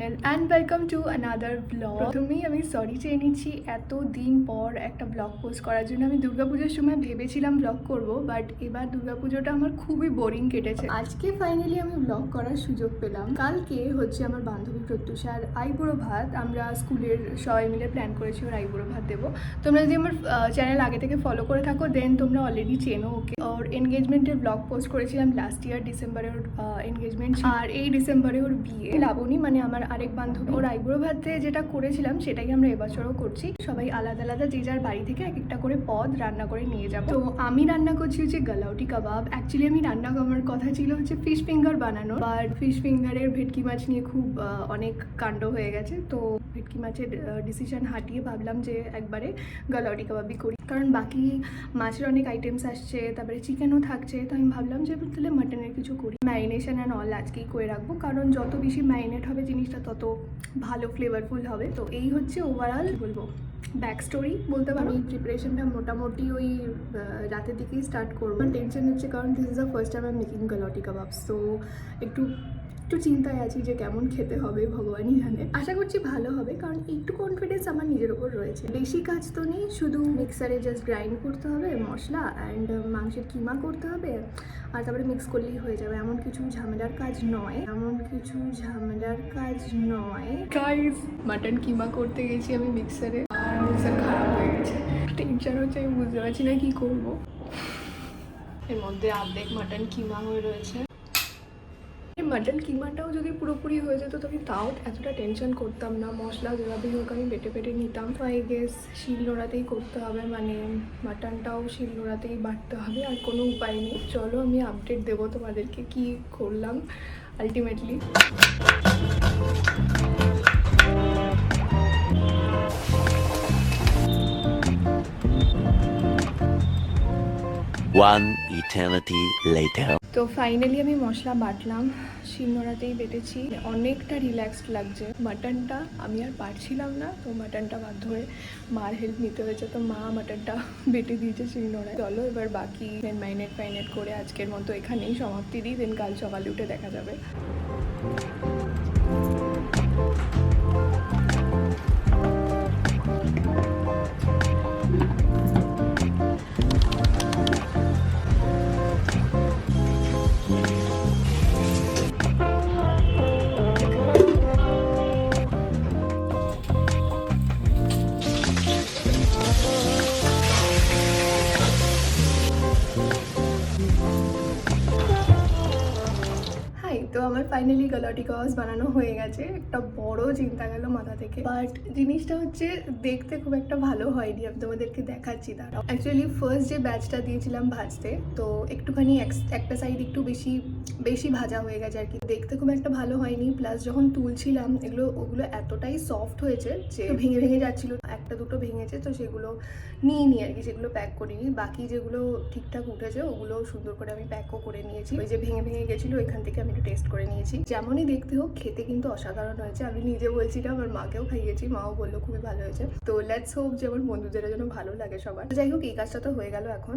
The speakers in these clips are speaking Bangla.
Channel and welcome to another blog. প্রথমেই আমি সরি চেয়ে নিচ্ছি, এত দিন পর একটা ব্লগ পোস্ট করার জন্য। আমি দুর্গাপুজোর সময় ভেবেছিলাম ব্লগ করব, বাট এবার দুর্গাপুজোটা আমার খুবই বোরিং কেটেছে। আজকে ফাইনালি আমি ব্লগ করার সুযোগ পেলাম। কালকে হচ্ছে আমার বান্ধবী প্রত্যুষার আইবুড়ো ভাত। আমরা স্কুলের সবাই মিলে প্ল্যান করেছি ওর আইবুড়ো ভাত দেবো। তোমরা যদি আমার চ্যানেল আগে থেকে ফলো করে থাকো দেন তোমরা অলরেডি চেনো ওকে। ওর এনগেজমেন্টের ব্লগ পোস্ট করেছিলাম লাস্ট ইয়ার ডিসেম্বরে, ওর এনগেজমেন্ট, আর এই ডিসেম্বরে ওর বিয়ে। লাবণী মানে আমার আরেক বান্ধবী, ওর আইবুড়ো ভাতে যেটা করেছিলাম সেটাই আমরা এবছরও করছি। সবাই আলাদা আলাদা যে যার বাড়ি থেকে এক একটা করে পদ রান্না করে নিয়ে যাবো। তো আমি রান্না করছি হচ্ছে গালাউটি কাবাব। অ্যাকচুয়ালি আমি রান্না করার কথা ছিল হচ্ছে ফিশ ফিঙ্গার বানানো, বাট ফিশ ফিঙ্গারের ভেটকি মাছ নিয়ে খুব অনেক কাণ্ড হয়ে গেছে। তো ভেটকি মাছের ডিসিশন হাঁটিয়ে ভাবলাম যে একবারে গালাউটি কাবাবই করি, কারণ বাকি মাছের অনেক আইটেমস আসছে, তারপরে চিকেনও থাকছে। তো আমি ভাবলাম যে তাহলে মাটনের কিছু করি। ম্যারিনেশন অ্যান্ড অল আজকেই করে রাখবো, কারণ যত বেশি ম্যারিনেট হবে জিনিসটা তত ভালো ফ্লেভারফুল হবে। তো এই হচ্ছে ওভারঅল বলবো ব্যাক স্টোরি বলতে পারো। এই প্রিপারেশনটা মোটামুটি ওই রাতের দিকেই স্টার্ট করবো। টেনশন হচ্ছে কারণ this is the first time I am making galouti kebab. So একটু চিন্তায় আছি যে কেমন খেতে হবে ভগবানই জানে। আশা করছি ভালো হবে, কারণ একটু কনফিডেন্স আমার নিজের ওপর রয়েছে। বেশি কাজ তো নেই, শুধু মিক্সারে জাস্ট গ্রাইন্ড করতে হবে মশলা অ্যান্ড মাংসের কিমা করতে হবে, আর তারপরে মিক্স করলেই হয়ে যাবে। এমন কিছু ঝামেলার কাজ নয়, গাইস মাটন কিমা করতে গেছি আমি মিক্সারে, আর মিক্সার খারাপ হয়ে গেছে। টেনশন হচ্ছে, আমি বুঝতে পারছি না কি করব। এর মধ্যে অর্ধেক মাটন কিমা হয়ে রয়েছে। মাটন কিমাটাও যদি পুরোপুরি হয়ে যেত তবে তাও এতটা টেনশন করতাম না। মশলা যেভাবেই হোক আমি বেটে নিতাম। তো আই গেস শিল নোড়াতেই করতে হবে, মানে মাটনটাও শিল নোড়াতেই বাটতে হবে, আর কোনো উপায় নেই। চলো আমি আপডেট দেবো তোমাদেরকে কি করলাম আলটিমেটলি। One eternity later. তো ফাইনালি আমি মশলা বাটলাম, শিলনোড়াতেই বেটেছি। অনেকটা রিল্যাক্সড লাগছে। মাটনটা আমি আর পারছিলাম না, তো মাটনটা বাধ্য হয়ে মার হেল্প নিতে হয়েছে। তো মা মাটনটা বেটে দিয়েছে শিলনোড়ায়। চলো এবার বাকি ম্যারিনেট করে আজকের মতো এখানেই সমাপ্তি দিই, দেন কাল সকালে উঠে দেখা যাবে। তো আমার ফাইনালি গালাউটি কাবাব বানানো হয়ে গেছে। একটা বড় চিন্তা গেল মাথা থেকে, বাট জিনিসটা হচ্ছে দেখতে খুব একটা ভালো হয়নি। আমি তোমাদেরকে দেখাচ্ছি দাঁড়াও। অ্যাকচুয়ালি ফার্স্ট যে ব্যাচটা দিয়েছিলাম ভাজতে, তো একটুখানি একটা সাইড একটু বেশি ভাজা হয়ে গেছে আর কি, দেখতে খুব একটা ভালো হয়নি। প্লাস যখন তুলছিলাম ওগুলো এতটাই সফট হয়েছে যে ভেঙে যাচ্ছিল। একটা দুটো ভেঙেছে, তো সেগুলো নিয়ে আর কি, সেগুলো প্যাক করিনি। বাকি যেগুলো ঠিকঠাক উঠেছে ওগুলো সুন্দর করে আমি প্যাকও করে নিয়েছি। ওই যে ভেঙে গেছিলো ওইখান থেকে আমি একটু টেস্ট করে নিয়েছি। যেমনই দেখতে হোক খেতে কিন্তু অসাধারণ হয়েছে। আমি নিজে বলছিলাম, আমার মাকেও খাইয়েছি, মাও বললো খুবই ভালো হয়েছে। তো লেটস হোপ যে আমার বন্ধুদের জন্য ভালো লাগে সবার। যাই হোক এই কাজটা তো হয়ে গেল। এখন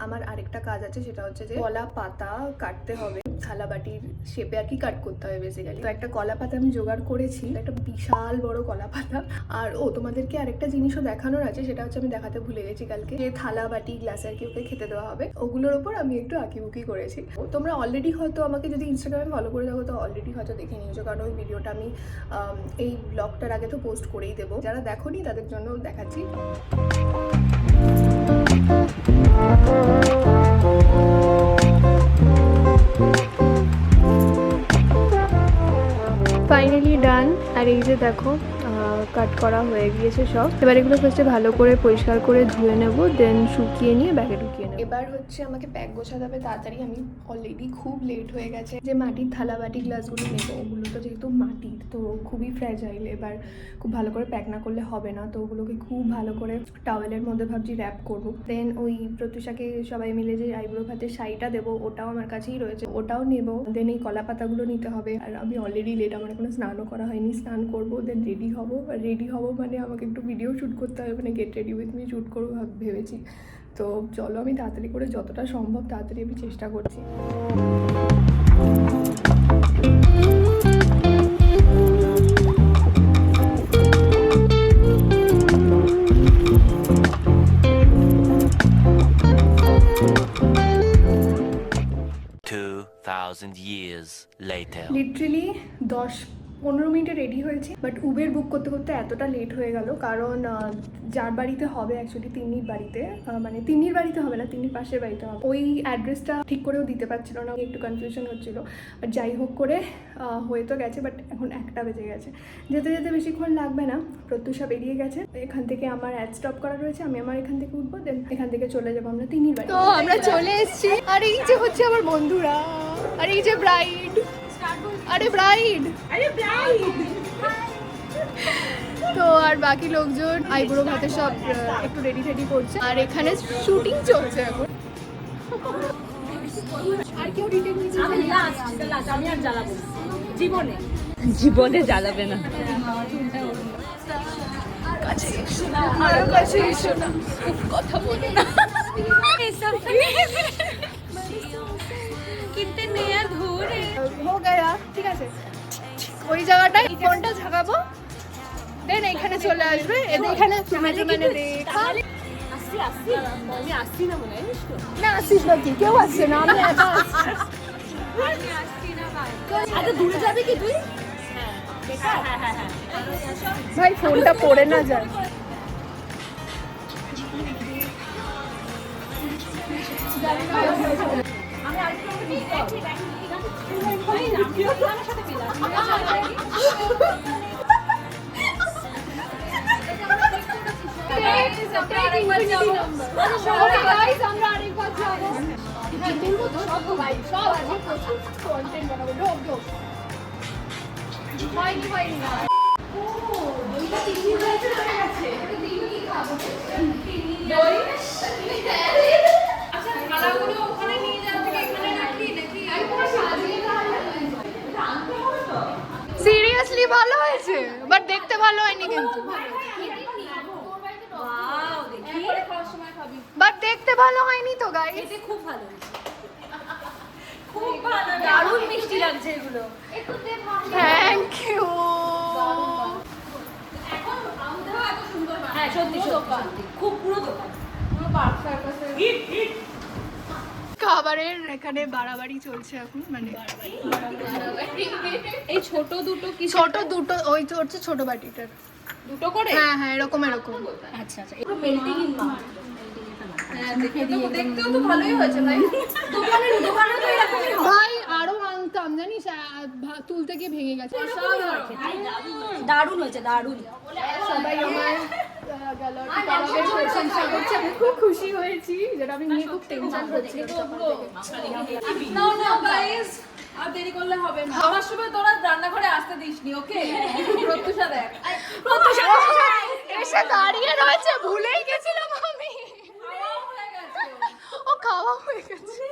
আমার আরেকটা কাজ আছে, সেটা হচ্ছে যে কলা পাতা কাটতে হবে। থালা বাটির শেপে আর কি কাট করতে হবে বেসিক্যালি। তো একটা কলা পাতা আমি জোগাড় করেছি, একটা বিশাল বড় কলা পাতা। আর তোমাদেরকে আরেকটা জিনিসও দেখানোর আছে, সেটা হচ্ছে আমি দেখাতে ভুলে গেছি কালকে, যে থালা বাটি গ্লাস আর কি ওকে খেতে দেওয়া হবে, ওগুলোর ওপর আমি একটু আঁকিবুকি করেছি। তোমরা অলরেডি হয়তো আমাকে যদি ইনস্টাগ্রামে ফলো করে থাকো তো অলরেডি হয়তো দেখে নিয়েছো, কারণ ওই ভিডিওটা আমি এই ব্লগটার আগে তো পোস্ট করেই দেবো। যারা দেখোনি তাদের জন্য দেখাচ্ছি। ফাইনালি ডান। আর এই যে দেখো কাট করা হয়ে গিয়েছে সব। এবার এগুলো ফার্স্টে ভালো করে পরিষ্কার করে ধুয়ে নেবো, দেন শুকিয়ে নিয়ে ব্যাগে ঢুকিয়ে নেবো। এবার হচ্ছে আমাকে প্যাক গোছাতে হবে তাড়াতাড়ি। আমি অলরেডি খুব লেট হয়ে গেছে। যে মাটির থালা বাটি গ্লাসগুলো নেবো, ওগুলো তো যেহেতু মাটির তো খুবই ফ্র্যাজাইল, এবার খুব ভালো করে প্যাক না করলে হবে না। তো ওগুলোকে খুব ভালো করে টাওয়েলের মধ্যে ভাবছি র্যাপ করবো। দেন ওই প্রত্যুষাকে সবাই মিলে যে আইবুড়ো ভাতের শাড়িটা দেবো ওটাও আমার কাছেই রয়েছে, ওটাও নেবো। দেন এই কলা পাতাগুলো নিতে হবে। আর আমি অলরেডি লেট, আমার কোনো স্নানও করা হয়নি। স্নান করবো, দেন রেডি হবো। রেডি হবো মানে আমাকে একটু ভিডিও শ্যুট করতে হবে, মানে get ready with me shoot করবো ভেবেছি। তো চলো আমি তাড়াতাড়ি করে, যতটা সম্ভব তাড়াতাড়ি আমি চেষ্টা করছি। লিটারেলি 10-15 মিনিটে রেডি হয়েছি, বাট উবের বুক করতে করতে এতটা লেট হয়ে গেল, কারণ যার বাড়িতে হবে অ্যাকচুয়ালি তিন্নির বাড়িতে, মানে তিন্নির বাড়িতে হবে না, তিন্নির পাশের বাড়িতে হবে, ওই অ্যাড্রেসটা ঠিক করেও দিতে পারছিল না, একটু কনফিউশন হচ্ছিলো। বাট যাই হোক করে হয়ে তো গেছে, বাট এখন 1টা বেজে গেছে। যেতে যেতে বেশিক্ষণ লাগবে না, প্রত্যুষা বেরিয়ে গেছে। এখান থেকে আমার অ্যাড স্টপ করা রয়েছে, আমি আমার এখান থেকে উঠবো, দেন এখান থেকে চলে যাবো আমরা তিন্নির বাড়ি। তো আমরা চলে এসেছি, আর এই যে হচ্ছে আমার বন্ধুরা, আর এই যে ব্রাইড, আরে ব্রাইড, তো আর বাকি লোকজন আইবুড়ো ভাতে সব একটু রেডি টেডি করছে, আর এখানে শুটিং চলছে এখন। আর কেউ ডিটেল নিচ্ছে? আমি আর জ্বালাবো জীবনে, জীবনে জ্বালাবে না। কাছে এসো না, আরো কাছে এসো না, খুব কথা বলো না। কিনতে নেয়া ধরে হো গয়া, ঠিক আছে। ওই জায়গাটায় ফোনটা ঝাঁকাবো, দেন এখানে চলে আসবে, এদের এখানে মানে দেখা। আসছি আসছি, আমি আসছি না মনে হয়, জানিস তো? না আসিস না, কি কেউ আসছে না, আমি একা আসছি। আমি আসছি না ভাই। আচ্ছা দূরে যাবে কি তুই? হ্যাঁ হ্যাঁ হ্যাঁ হ্যাঁ। ভাই ফোনটা পড়ে না যায়। আমি আরেকটু আমার সাথে পেলাম। সিরিয়াসলি ভালো হয়েছে, বাট দেখতে ভালো হয়নি কিন্তু, বাট দেখতে ভালো হয়নি তো গাইস। খুব ভালো, খুব ভালো, দারুণ মিষ্টি লাগছে এগুলো। Thank you. হ্যাঁ সত্যি সত্যি খুব পুরো দোকান, পুরো পার্ক সার্কাসের খাবারের এখানে বাড়াবাড়ি চলছে এখন, মানে এই ছোট দুটো কি ছোট দুটো, ওই তো হচ্ছে ছোট বাটিটার দুটো করে? হ্যাঁ হ্যাঁ এরকম এরকম। আচ্ছা আচ্ছা, পুরো মেল্টিং ইন মা। হ্যাঁ দেখতেও তো ভালোই হয়েছে ভাই, দোকানে তো এরকমই হয় ভাই আরো আনতাম জানিস, তুলতে গিয়ে ভেঙে গেছে। দারুণ হয়েছে, দারুণ। সবাই আমার গ্যালারি কাবাবের প্রশংসা করছে, আমি খুব খুশি হয়েছি, যেটা আমি নিয়ে খুব টেনশন করছি। না না গাইস, আর দেরি করলে হবে না। আমার সময় তোরা রান্নাঘরে আসতে দিসনি, ওকে? প্রত্যুষা দেখ, প্রত্যুষা এসে দাঁড়িয়ে রয়েছে, ভুলেই গেছিলাম আমি, ও খাওয়া হয়ে গেছে।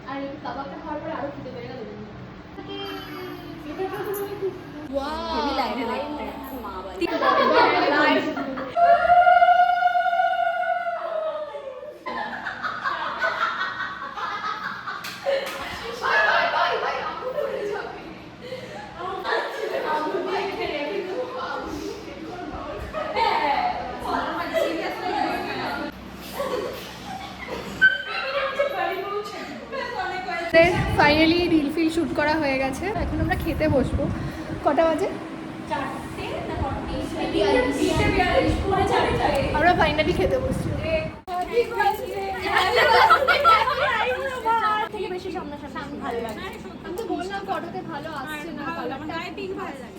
আর কাবাবটা খাওয়ার পরে আরো খেতে পেরে গেল। হেভি লাগে দেখতে। ফাইনালি রিল ফিল শুট করা হয়ে গেছে, এখন আমরা খেতে বসবো। কটা বাজে? আমরা ফাইনালি খেতে বসছি। বেশি সামনাসামনি ভালো লাগে। আমি তো বললাম ফটোতে ভালো আসছে না, কালারটা পিঙ্ক ভালো লাগে।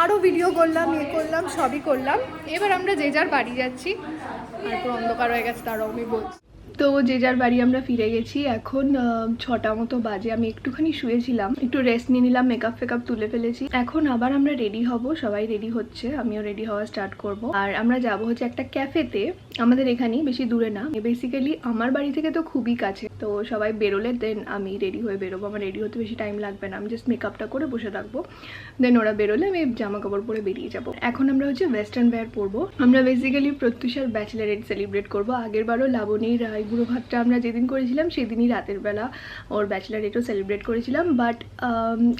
আরও ভিডিও করলাম, করলাম, সবই করলাম। এবার আমরা যে যার বাড়ি যাচ্ছি, আর পুরো অন্ধকার হয়ে গেছে, তারাও আমি বলছি। তো যে যার বাড়ি আমরা ফিরে গেছি, এখন 6টা মতো বাজে। আমি একটুখানি শুয়েছিলাম, একটু রেস্ট নিয়ে নিলাম, মেকআপ ফেকআপ তুলে ফেলেছি। এখন আবার আমরা রেডি হব, সবাই রেডি হচ্ছে, আমিও রেডি হওয়া স্টার্ট করব। আর আমরা যাব হচ্ছে একটা ক্যাফেতে, আমাদের এখানেই, বেশি দূরে না। বেসিক্যালি আমার বাড়ি থেকে তো খুবই কাছে, তো সবাই বেরোলে দেন আমি রেডি হয়ে বেরোবো। আমার রেডি হতে বেশি টাইম লাগবে না, আমি জাস্ট মেকআপটা করে বসে থাকবো, দেন ওরা বেরোলে আমি জামা কাপড় পরে বেরিয়ে যাবো। এখন আমরা হচ্ছে ওয়েস্টার্ন ওয়্যার পরবো। আমরা বেসিক্যালি প্রত্যুষার ব্যাচেলারেট সেলিব্রেট করবো। আগের বারও লাবণীর আইবুড়ো ভাতটা আমরা যেদিন করেছিলাম সেদিনই রাতের বেলা ওর ব্যাচেলারেটও সেলিব্রেট করেছিলাম, বাট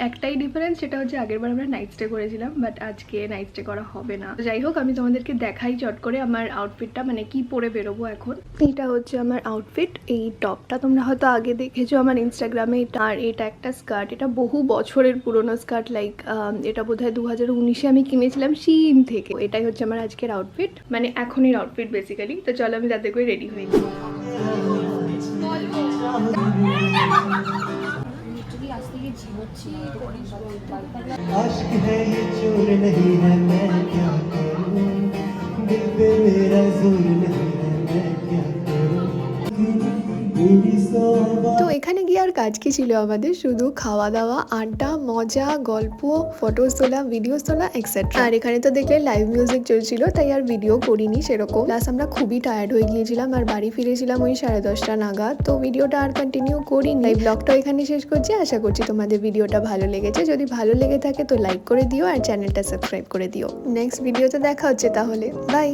একটাই ডিফারেন্স, সেটা হচ্ছে আগের বার আমরা নাইট স্টে করেছিলাম, বাট আজকে নাইট স্টে করা হবে না। যাই হোক, আমি তোমাদেরকে দেখাই চট করে আমার আউটফিটটা, মানে কি পরে বেরোবো এখন। এটা হচ্ছে আমার আউটফিট। এই টপটা তোমরা হয়তো আগে দেখেছো আমার ইনস্টাগ্রামে, আর এটা একটা স্কার্ট, এটা বহু বছরের পুরনো স্কার্ট, লাইক এটা বোধহয় 2019-এ আমি কিনেছিলাম শিন থেকে। এটাই হচ্ছে আমার আজকের আউটফিট, মানে এখনের আউটফিট বেসিক্যালি। তো চলো আমি তাতে করে রেডি হয়ে নিই। आशिक है ये चोर नहीं है मैं क्या करूं दिल पे मेरा जोर नहीं है मैं क्या करूं मेरी सोबत তো এখানে গিয়ে আর কাজ কি ছিল আমাদের, শুধু খাওয়া দাওয়া, আড্ডা, মজা, গল্প, ফটোস তোলা, ভিডিওস তোলা এক্সেট্রা। আর এখানে তো দেখলে লাইভ মিউজিক চলছিল, তাই আর ভিডিও করিনি সেরকম। প্লাস আমরা খুবই টায়ার্ড হয়ে গিয়েছিলাম আর বাড়ি ফিরেছিলাম ওই 10:30 নাগাদ। তো ভিডিওটা আর কন্টিনিউ করিনি, এই ব্লগটা এখানে শেষ করছি। আশা করছি তোমাদের ভিডিওটা ভালো লেগেছে। যদি ভালো লেগে থাকে তো লাইক করে দিও আর চ্যানেলটা সাবস্ক্রাইব করে দিও। নেক্সট ভিডিওতে দেখা হচ্ছে তাহলে, বাই।